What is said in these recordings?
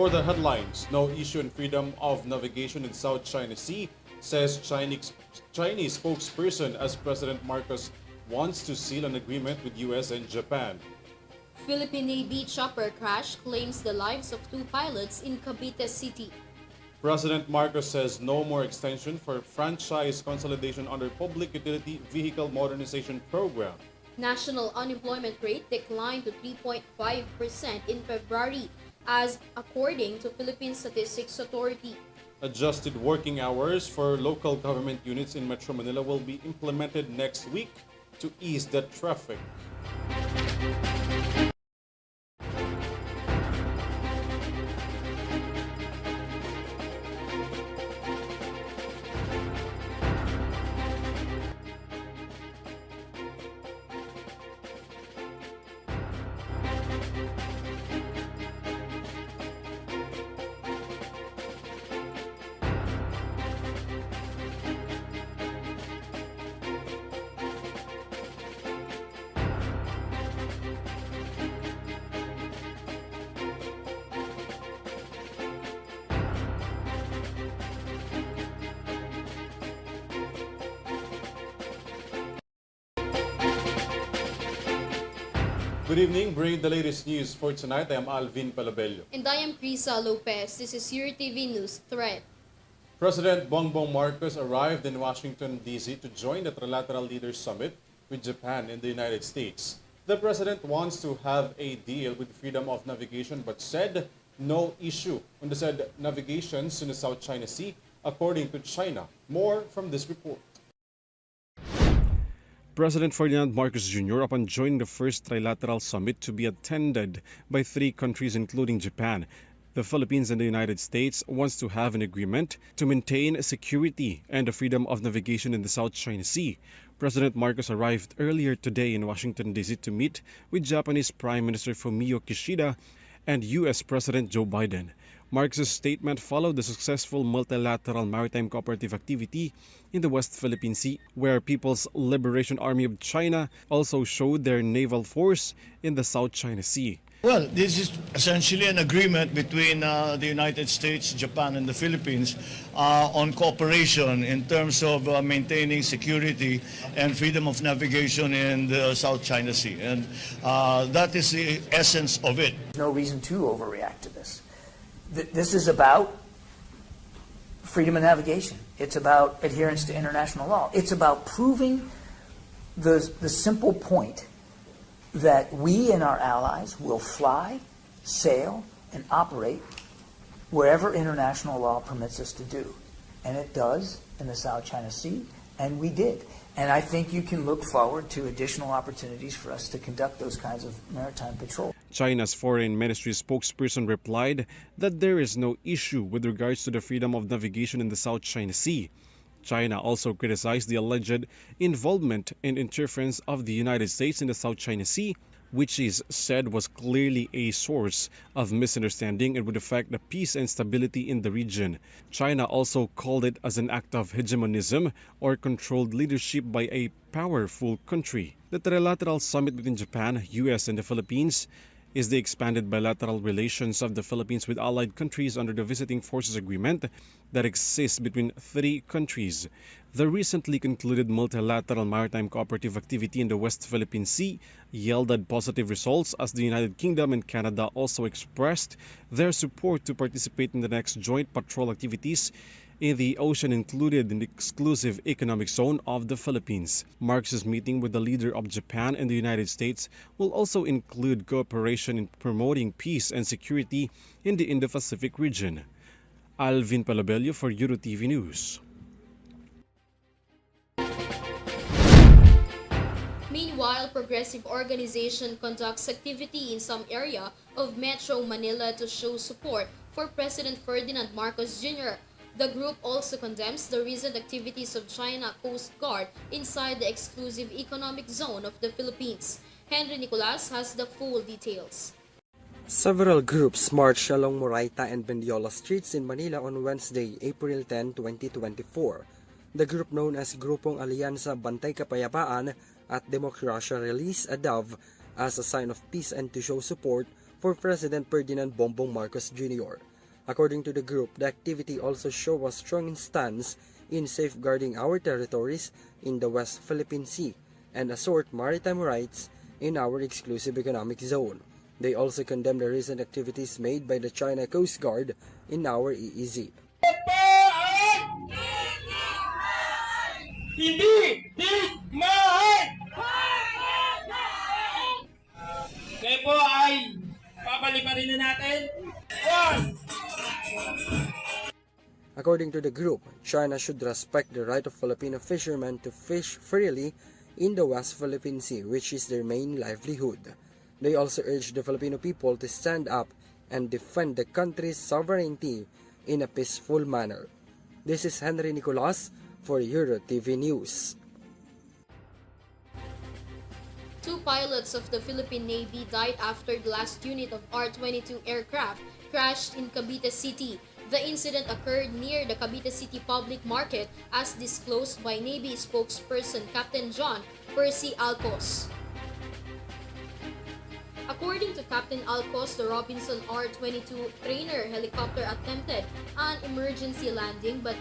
For the headlines, no issue in freedom of navigation in South China Sea, says Chinese spokesperson as President Marcos wants to seal an agreement with US and Japan. Philippine Navy chopper crash claims the lives of 2 pilots in Cavite City. President Marcos says no more extension for franchise consolidation under Public Utility Vehicle Modernization Program. National unemployment rate declined to 3.5% in February, as according to Philippine Statistics Authority. Adjusted working hours for local government units in Metro Manila will be implemented next week to ease the traffic. Good evening. Bringing the latest news for tonight, I am ALVIN PELOBELLO. And I am KRIZZA Lopez. This is Eurotv News Thread. President Bongbong Marcos arrived in Washington, D.C. to join the Trilateral Leaders Summit with Japan and the United States. The president wants to have a deal with freedom of navigation but said no issue on the said navigations in the South China Sea, according to China. More from this report. President Ferdinand Marcos Jr. upon joining the first trilateral summit to be attended by 3 countries including Japan, the Philippines and the United States wants to have an agreement to maintain security and the freedom of navigation in the South China Sea. President Marcos arrived earlier today in Washington, D.C. to meet with Japanese Prime Minister Fumio Kishida and U.S. President Joe Biden. Marcos' statement followed the successful multilateral maritime cooperative activity in the West Philippine Sea, where People's Liberation Army of China also showed their naval force in the South China Sea. Well, this is essentially an agreement between the United States, Japan, and the Philippines on cooperation in terms of maintaining security and freedom of navigation in the South China Sea. And that is the essence of it. No reason to overreact to this. This is about freedom of navigation. It's about adherence to international law. It's about proving the simple point that we and our allies will fly, sail, and operate wherever international law permits us to do. And it does in the South China Sea, and we did. And I think you can look forward to additional opportunities for us to conduct those kinds of maritime patrol. China's Foreign Ministry spokesperson replied that there is no issue with regards to the freedom of navigation in the South China Sea. China also criticized the alleged involvement and interference of the United States in the South China Sea, which is said was clearly a source of misunderstanding and would affect the peace and stability in the region. China also called it as an act of hegemonism or controlled leadership by a powerful country. The trilateral summit between Japan, US, and the Philippines is the expanded bilateral relations of the Philippines with allied countries under the Visiting Forces Agreement that exists between 3 countries. The recently concluded multilateral maritime cooperative activity in the West Philippine Sea yielded positive results as the United Kingdom and Canada also expressed their support to participate in the next joint patrol activities in the ocean included in the exclusive economic zone of the Philippines. Marcos' meeting with the leader of Japan and the United States will also include cooperation in promoting peace and security in the Indo-Pacific region. ALVIN PELOBELLO for Eurotv News. Meanwhile, Progressive Organization conducts activity in some area of Metro Manila to show support for President Ferdinand Marcos Jr. The group also condemns the recent activities of China Coast Guard inside the exclusive economic zone of the Philippines. Henry Nicolas has the full details. Several groups marched along Moraita and Bendiola streets in Manila on Wednesday, April 10, 2024. The group known as Grupong Aliansa Bantay Kapayapaan at Demokrasya released a dove as a sign of peace and to show support for President Ferdinand Bongbong Marcos Jr. According to the group, the activity also shows a strong stance in safeguarding our territories in the West Philippine Sea and assert maritime rights in our exclusive economic zone. They also condemn the recent activities made by the China Coast Guard in our EEZ. Hindi dismahan! Kaya po ay papaliparin na natin. One! According to the group, China should respect the right of Filipino fishermen to fish freely in the West Philippine Sea, which is their main livelihood. They also urge the Filipino people to stand up and defend the country's sovereignty in a peaceful manner. This is Henry Nicolas for Eurotv News. Two pilots of the Philippine Navy died after the last unit of R-22 aircraft crashed in Cavite City. The incident occurred near the Cavite City Public Market as disclosed by Navy spokesperson Captain John Percy Alcos. According to Captain Alcos, the Robinson R-22 trainer helicopter attempted an emergency landing but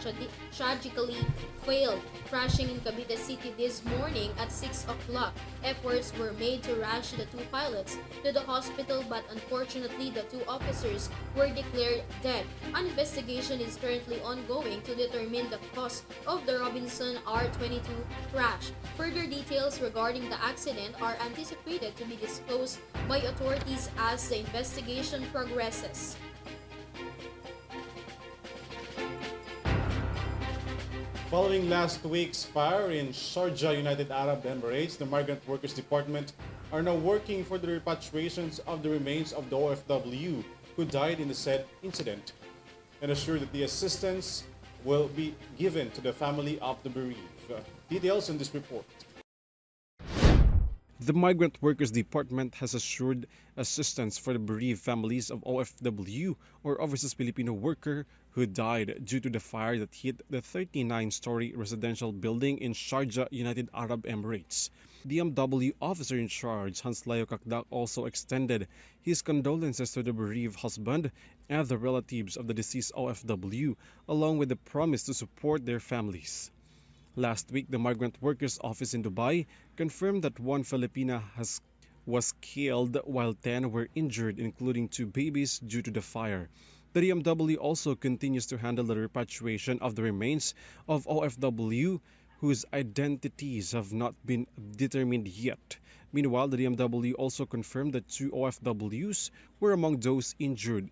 tragically failed, crashing in Cavite City this morning at 6 o'clock. Efforts were made to rush the two pilots to the hospital, but unfortunately the two officers were declared dead. An investigation is currently ongoing to determine the cause of the Robinson R-22 crash. Further details regarding the accident are anticipated to be disclosed by authorities as the investigation progresses. Following last week's fire in Sharjah, United Arab Emirates, the Migrant Workers Department are now working for the repatriations of the remains of the OFW who died in the said incident and assure that the assistance will be given to the family of the bereaved. Details in this report. The Migrant Workers Department has assured assistance for the bereaved families of OFW or Overseas Filipino worker who died due to the fire that hit the 39-story residential building in Sharjah, United Arab Emirates. The MW officer in charge, Hanslayo Kakdak, also extended his condolences to the bereaved husband and the relatives of the deceased OFW, along with the promise to support their families. Last week, the Migrant Workers Office in Dubai confirmed that one Filipina was killed while 10 were injured, including 2 babies, due to the fire. The DMW also continues to handle the repatriation of the remains of OFW whose identities have not been determined yet. Meanwhile, the DMW also confirmed that 2 OFWs were among those injured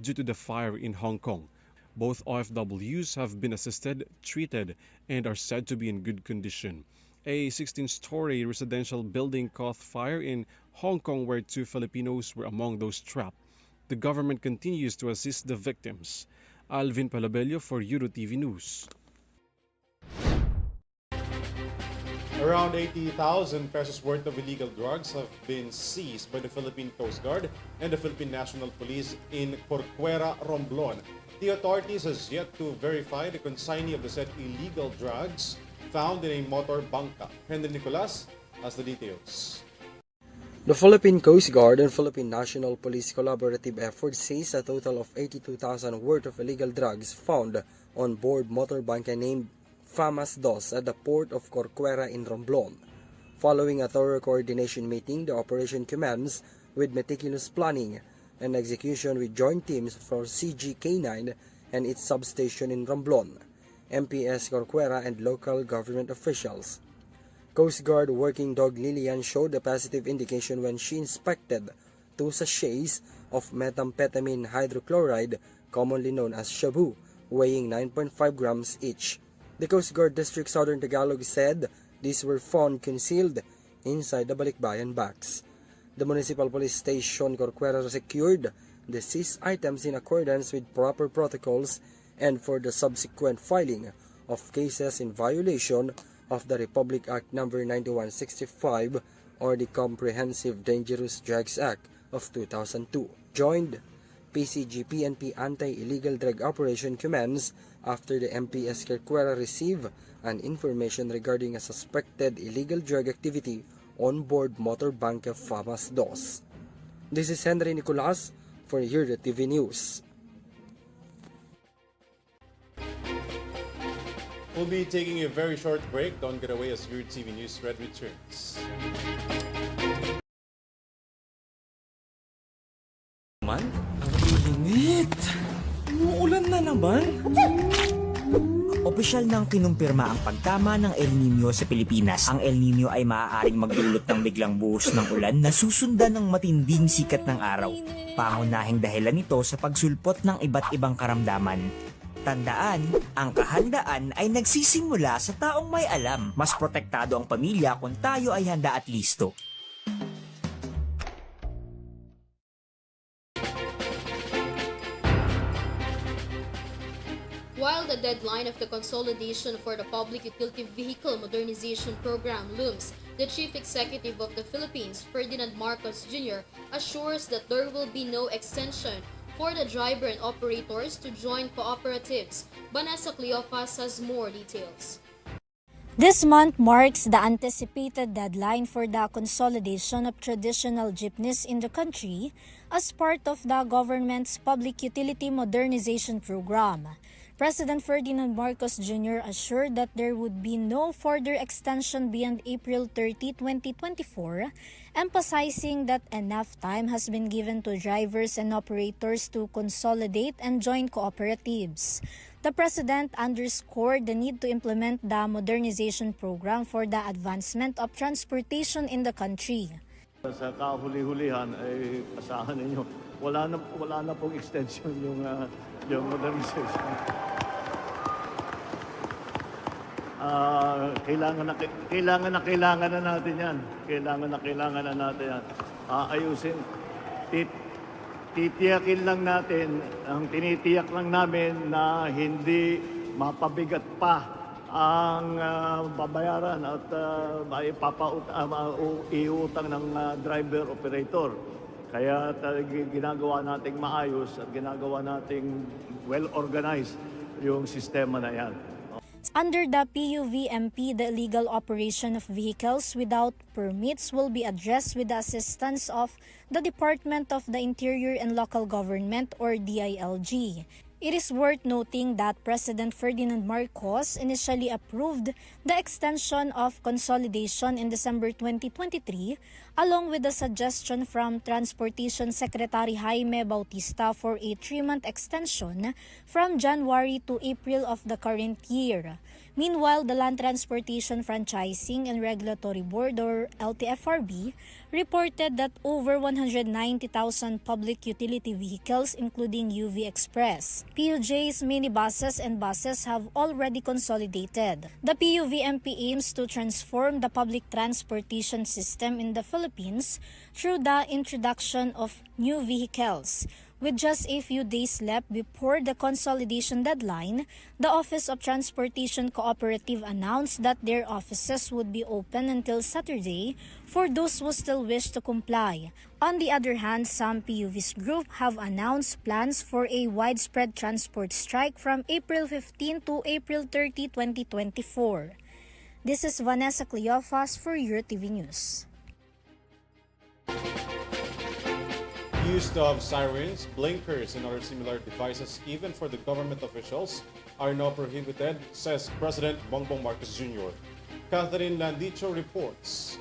due to the fire in Hong Kong. Both OFWs have been assisted, treated, and are said to be in good condition. A 16-story residential building caught fire in Hong Kong where 2 Filipinos were among those trapped. The government continues to assist the victims. ALVIN PELOBELLO for Eurotv News. Around 80,000 pesos worth of illegal drugs have been seized by the Philippine Coast Guard and the Philippine National Police in Corcuera, Romblon. The authorities has yet to verify the consignee of the said illegal drugs found in a motor banca. Henry Nicolas has the details. The Philippine Coast Guard and Philippine National Police collaborative effort seized a total of 82,000 worth of illegal drugs found on board motor banca named Famas Dos at the port of Corcuera in Romblon. Following a thorough coordination meeting, the operation commenced with meticulous planning and execution with joint teams for CGK9 and its substation in Romblon, MPS Corcuera, and local government officials. Coast Guard working dog Lilian showed a positive indication when she inspected 2 sachets of methamphetamine hydrochloride, commonly known as shabu, weighing 9.5 grams each. The Coast Guard District Southern Tagalog said these were found concealed inside the balikbayan bags. The Municipal Police Station Corcuera secured the seized items in accordance with proper protocols and for the subsequent filing of cases in violation of the Republic Act No. 9165 or the Comprehensive Dangerous Drugs Act of 2002. Joined PCG-PNP anti-illegal drug operation commenced after the MPS Corcuera received an information regarding a suspected illegal drug activity on board motor banca Famas Dos. This is Henry Nicolas for Eurotv News. We'll be taking a very short break. Don't get away as Eurotv News Red returns. Man, ang init. Umuulan na naman. Opisyal nang kinumpirma ang pagtama ng El Nino sa Pilipinas. Ang El Nino ay maaaring magdulot ng biglang buhos ng ulan na susundan ng matinding sikat ng araw. Pangunahing dahilan nito sa pagsulpot ng iba't ibang karamdaman. Tandaan, ang kahandaan ay nagsisimula sa taong may alam. Mas protektado ang pamilya kung tayo ay handa at listo. While the deadline of the consolidation for the Public Utility Vehicle Modernization Program looms, the Chief Executive of the Philippines, Ferdinand Marcos Jr., assures that there will be no extension for the driver and operators to join cooperatives. Vanessa Cleofas has more details. This month marks the anticipated deadline for the consolidation of traditional jeepneys in the country as part of the government's Public Utility Modernization Program. President Ferdinand Marcos Jr. assured that there would be no further extension beyond April 30, 2024, emphasizing that enough time has been given to drivers and operators to consolidate and join cooperatives. The President underscored the need to implement the modernization program for the advancement of transportation in the country. Sa kahuli-hulihan ay asahan ninyo, wala na pong extension yung modernization. Kailangan na natin yan. Kailangan na natin yan. Ayusin. Titiyakin lang natin, ang tinitiyak lang namin na hindi mapabigat pa ang babayaran at iutang ng driver operator. Kaya ginagawa nating maayos at ginagawa nating well-organized yung sistema na yan. Under the PUVMP, the illegal operation of vehicles without permits will be addressed with the assistance of the Department of the Interior and Local Government or DILG. It is worth noting that President Ferdinand Marcos initially approved the extension of consolidation in December 2023, along with the suggestion from Transportation Secretary Jaime Bautista for a 3-month extension from January to April of the current year. Meanwhile, the Land Transportation Franchising and Regulatory Board or LTFRB reported that over 190,000 public utility vehicles including UV Express, PUJs, minibuses and buses have already consolidated. The PUVMP aims to transform the public transportation system in the Philippines through the introduction of new vehicles. With just a few days left before the consolidation deadline, the Office of Transportation Cooperative announced that their offices would be open until Saturday for those who still wish to comply. On the other hand, some PUVs group have announced plans for a widespread transport strike from April 15 to April 30, 2024. This is Vanessa Cleofas for Eurotv News. Use of sirens, blinkers, and other similar devices, even for the government officials, are now prohibited, says President Bongbong Marcos Jr. Catherine Landicho reports.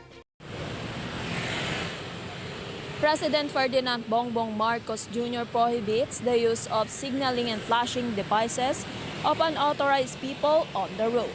President Ferdinand Bongbong Marcos Jr. prohibits the use of signaling and flashing devices of unauthorized people on the road.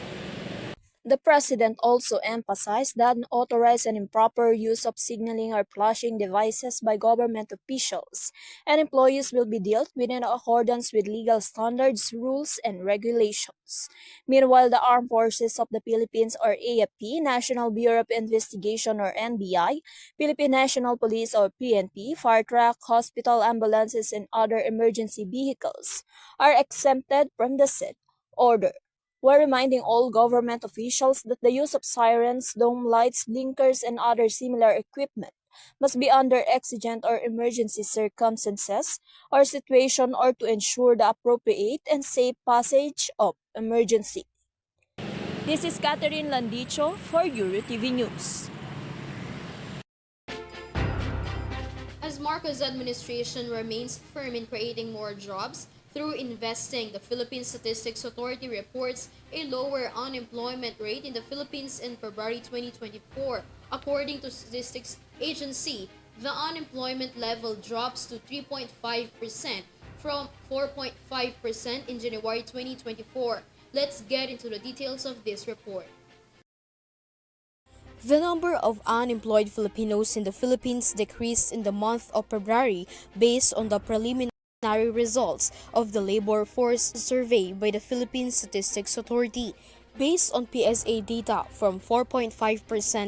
The President also emphasized that unauthorized and improper use of signaling or flashing devices by government officials and employees will be dealt with in accordance with legal standards, rules, and regulations. Meanwhile, the Armed Forces of the Philippines or AFP, National Bureau of Investigation or NBI, Philippine National Police or PNP, fire truck, hospital ambulances, and other emergency vehicles are exempted from the said order. We're reminding all government officials that the use of sirens, dome lights, blinkers, and other similar equipment must be under exigent or emergency circumstances or situation or to ensure the appropriate and safe passage of emergency. This is Catherine Landicho for Eurotv News. As Marcos' administration remains firm in creating more jobs, Through investing, the Philippine Statistics Authority reports a lower unemployment rate in the Philippines in February 2024. According to Statistics Agency, the unemployment level drops to 3.5% from 4.5% in January 2024. Let's get into the details of this report. The number of unemployed Filipinos in the Philippines decreased in the month of February based on the preliminary results of the labor force survey by the Philippine Statistics Authority. Based on PSA data from 4.5%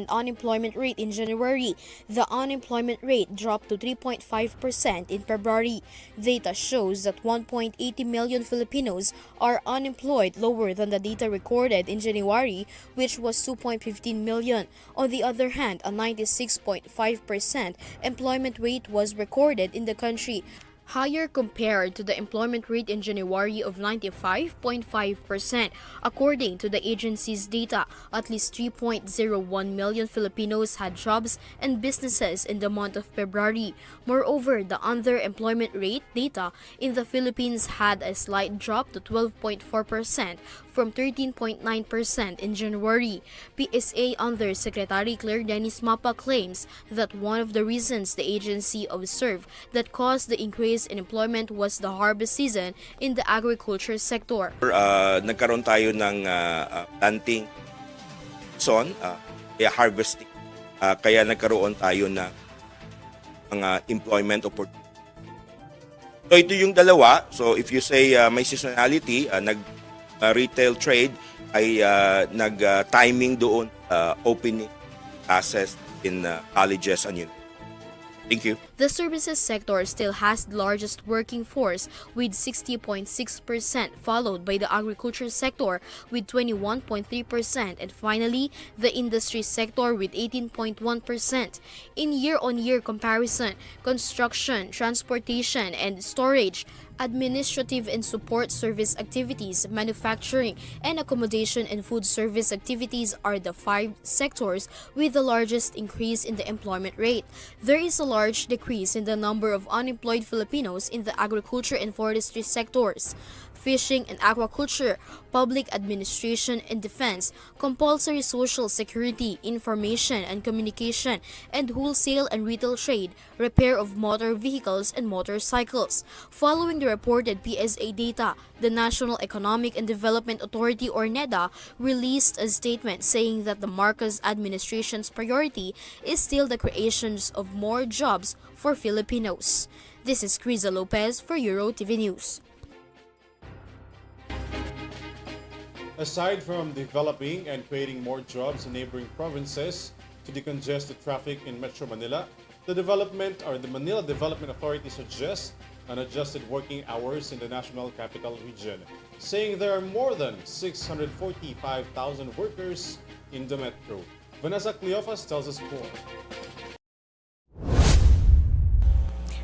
unemployment rate in January, the unemployment rate dropped to 3.5% in February. Data shows that 1.80 million Filipinos are unemployed, lower than the data recorded in January, which was 2.15 million. On the other hand, a 96.5% employment rate was recorded in the country, higher compared to the employment rate in January of 95.5%. According to the agency's data, at least 3.01 million Filipinos had jobs and businesses in the month of February. Moreover, the underemployment rate data in the Philippines had a slight drop to 12.4% from 13.9% in January. PSA Undersecretary Claire Dennis Mapa claims that one of the reasons the agency observed that caused the increase in employment was the harvest season in the agriculture sector. Nagkaroon tayo ng planting season, harvesting, kaya nagkaroon tayo ng mga employment opportunity. So ito yung dalawa. So if you say may seasonality, retail trade ay nag-timing doon opening classes in colleges and universities. Thank you. The services sector still has the largest working force with 60.6%, followed by the agriculture sector with 21.3%, and finally, the industry sector with 18.1%. In year-on-year comparison, construction, transportation, and storage, administrative and support service activities, manufacturing, and accommodation and food service activities are the 5 sectors with the largest increase in the employment rate. There is a large decrease in the number of unemployed Filipinos in the agriculture and forestry sectors. Fishing and aquaculture, public administration and defense, compulsory social security, information and communication, and wholesale and retail trade, repair of motor vehicles and motorcycles. Following the reported PSA data, the National Economic and Development Authority or NEDA released a statement saying that the Marcos administration's priority is still the creations of more jobs for Filipinos. This is KRIZZA Lopez for Eurotv News. Aside from developing and creating more jobs in neighboring provinces to decongest the traffic in Metro Manila, the Manila Development Authority suggests unadjusted working hours in the National Capital Region, saying there are more than 645,000 workers in the metro. Vanessa Cleofas tells us more.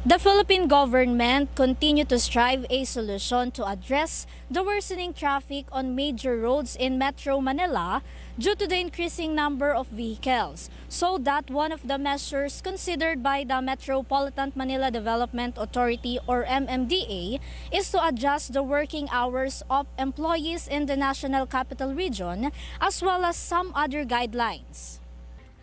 The Philippine government continued to strive a solution to address the worsening traffic on major roads in Metro Manila due to the increasing number of vehicles, so that one of the measures considered by the Metropolitan Manila Development Authority or MMDA is to adjust the working hours of employees in the National Capital Region as well as some other guidelines.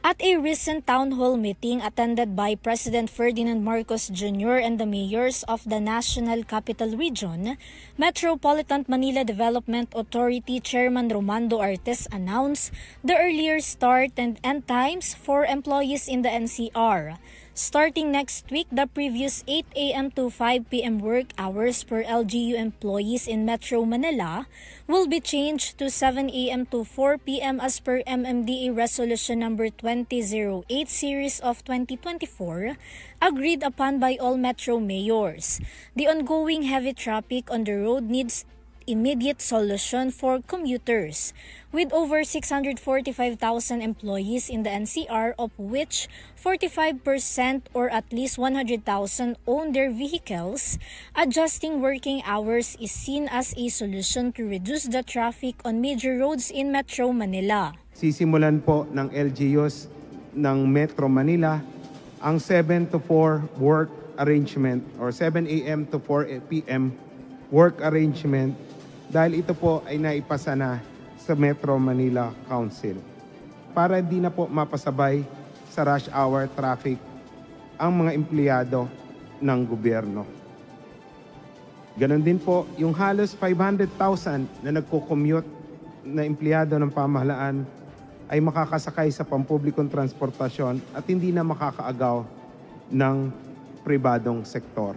At a recent town hall meeting attended by President Ferdinand Marcos Jr. and the mayors of the National Capital Region, Metropolitan Manila Development Authority Chairman Romando Artes announced the earlier start and end times for employees in the NCR. Starting next week, the previous 8 a.m. to 5 p.m. work hours per LGU employees in Metro Manila will be changed to 7 a.m. to 4 p.m. as per MMDA Resolution number 2008 series of 2024, agreed upon by all Metro mayors. The ongoing heavy traffic on the road needs immediate solution for commuters. With over 645,000 employees in the NCR, of which 45% or at least 100,000 own their vehicles, adjusting working hours is seen as a solution to reduce the traffic on major roads in Metro Manila. Sisimulan po ng LGUs ng Metro Manila ang 7 to 4 work arrangement or 7 a.m. to 4 p.m. work arrangement dahil ito po ay naipasa na sa Metro Manila Council para di na po mapasabay sa rush hour traffic ang mga empleyado ng gobyerno. Ganon din po yung halos 500,000 na nagko-commute na empleyado ng pamahalaan ay makakasakay sa pampublikong transportasyon at hindi na makakaagaw ng pribadong sektor.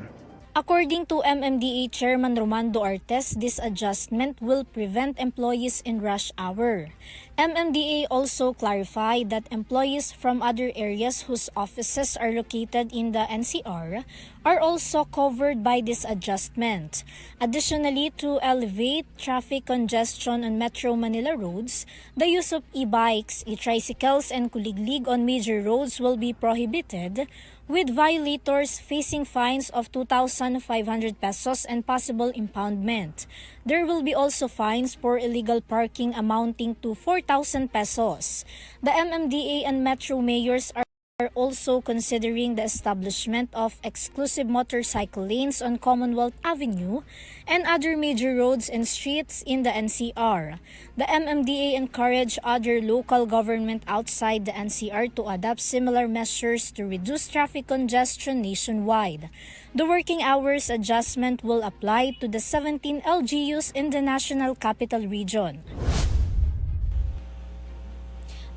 According to MMDA Chairman Romando Artes, this adjustment will prevent employees in rush hour. MMDA also clarified that employees from other areas whose offices are located in the NCR are also covered by this adjustment. Additionally, to alleviate traffic congestion on Metro Manila roads, the use of e-bikes, e-tricycles, and kuliglig on major roads will be prohibited, with violators facing fines of 2,500 pesos and possible impoundment. There will be also fines for illegal parking amounting to 4,000 pesos. The MMDA and Metro mayors are also considering the establishment of exclusive motorcycle lanes on Commonwealth Avenue and other major roads and streets in the NCR. The MMDA encouraged other local government outside the NCR to adopt similar measures to reduce traffic congestion nationwide. The working hours adjustment will apply to the 17 LGUs in the National Capital Region.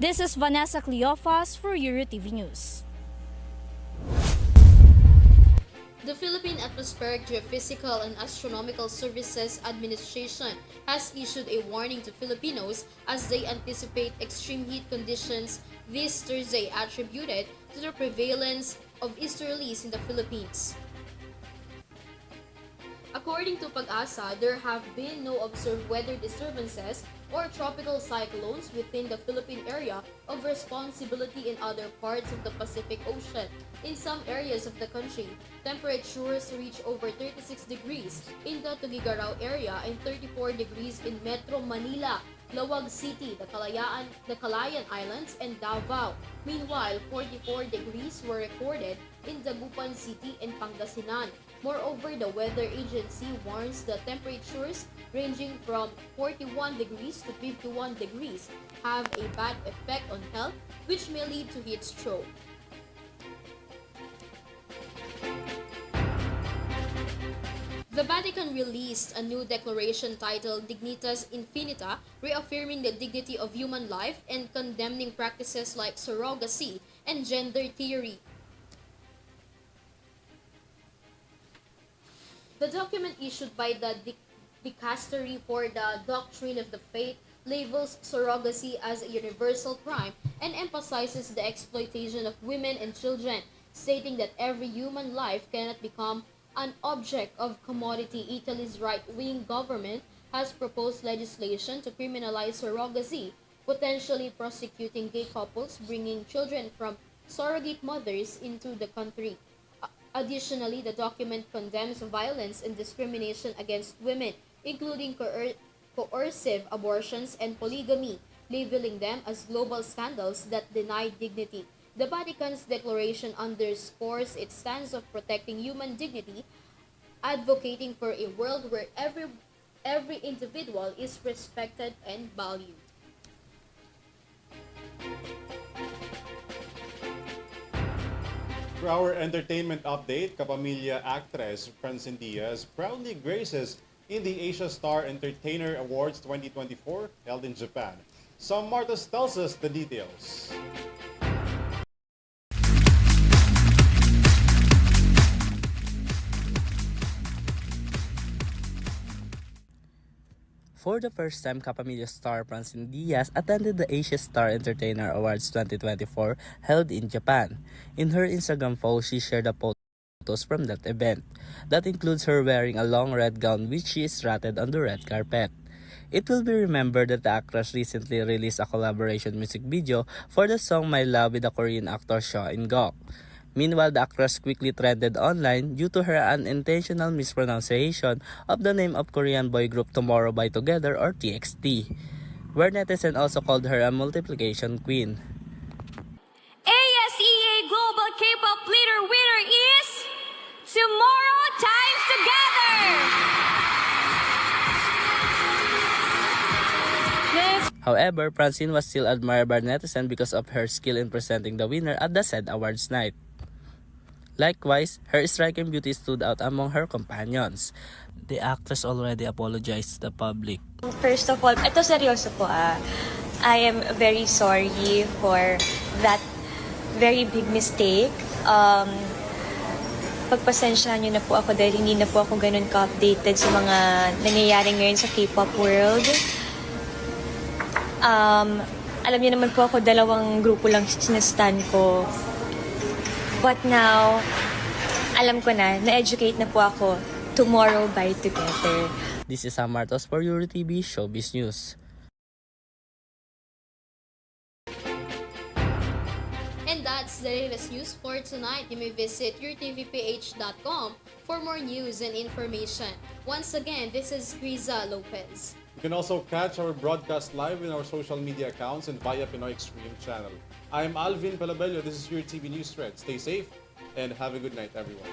This is Vanessa Cleofas for Eurotv News. The Philippine Atmospheric Geophysical and Astronomical Services Administration has issued a warning to Filipinos as they anticipate extreme heat conditions this Thursday attributed to the prevalence of easterlies in the Philippines. According to Pag-asa, there have been no observed weather disturbances or tropical cyclones within the Philippine area of responsibility in other parts of the Pacific Ocean. In some areas of the country, temperatures reach over 36 degrees in the Tuguegarao area and 34 degrees in Metro Manila, Lawag City, the Calayan Islands, and Davao. Meanwhile, 44 degrees were recorded in Dagupan City and Pangasinan. Moreover, the weather agency warns the temperatures ranging from 41 degrees to 51 degrees have a bad effect on health, which may lead to heat stroke. The Vatican released a new declaration titled Dignitas Infinita, reaffirming the dignity of human life and condemning practices like surrogacy and gender theory. The document issued by the Dicastery for the Doctrine of the Faith labels surrogacy as a universal crime and emphasizes the exploitation of women and children, stating that every human life cannot become an object of commodity. Italy's right-wing government has proposed legislation to criminalize surrogacy, potentially prosecuting gay couples bringing children from surrogate mothers into the country. Additionally, the document condemns violence and discrimination against women, including coercive abortions and polygamy, labeling them as global scandals that deny dignity. The Vatican's declaration underscores its stance of protecting human dignity, advocating for a world where every individual is respected and valued. For our entertainment update, Kapamilya actress Francine Diaz proudly graces in the Asia Star Entertainer Awards 2024 held in Japan. Sam Martos tells us the details. For the first time, Kapamilya star Francine Diaz attended the Asia Star Entertainer Awards 2024 held in Japan. In her Instagram post, she shared the photos from that event. That includes her wearing a long red gown which she strutted on the red carpet. It will be remembered that the actress recently released a collaboration music video for the song My Love with the Korean actor Seo In-guk. Meanwhile, the actress quickly trended online due to her unintentional mispronunciation of the name of Korean boy group Tomorrow by Together or TXT, where netizens also called her a multiplication queen. ASEA Global K-pop leader winner is Tomorrow Times Together! However, Francine was still admired by netizens because of her skill in presenting the winner at the said awards night. Likewise, her striking beauty stood out among her companions. The actress already apologized to the public. First of all, ito seryoso po I am very sorry for that very big mistake. Pagpasensyahan niyo na po ako dahil hindi na po ako ganun ka-updated sa mga nangyayari ngayon sa K-pop world. Alam niyo naman po ako, 2 grupo lang sinastan ko. But now, alam ko na-educate na po ako. Tomorrow by together. This is Sam Martos for Eurotv Showbiz News. And that's the latest news for tonight. You may visit Eurotvph.com for more news and information. Once again, this is KRIZZA Lopez. You can also catch our broadcast live in our social media accounts and via Pinoy Extreme channel. I am ALVIN PELOBELLO. This is your TV News Thread. Stay safe and have a good night, everyone.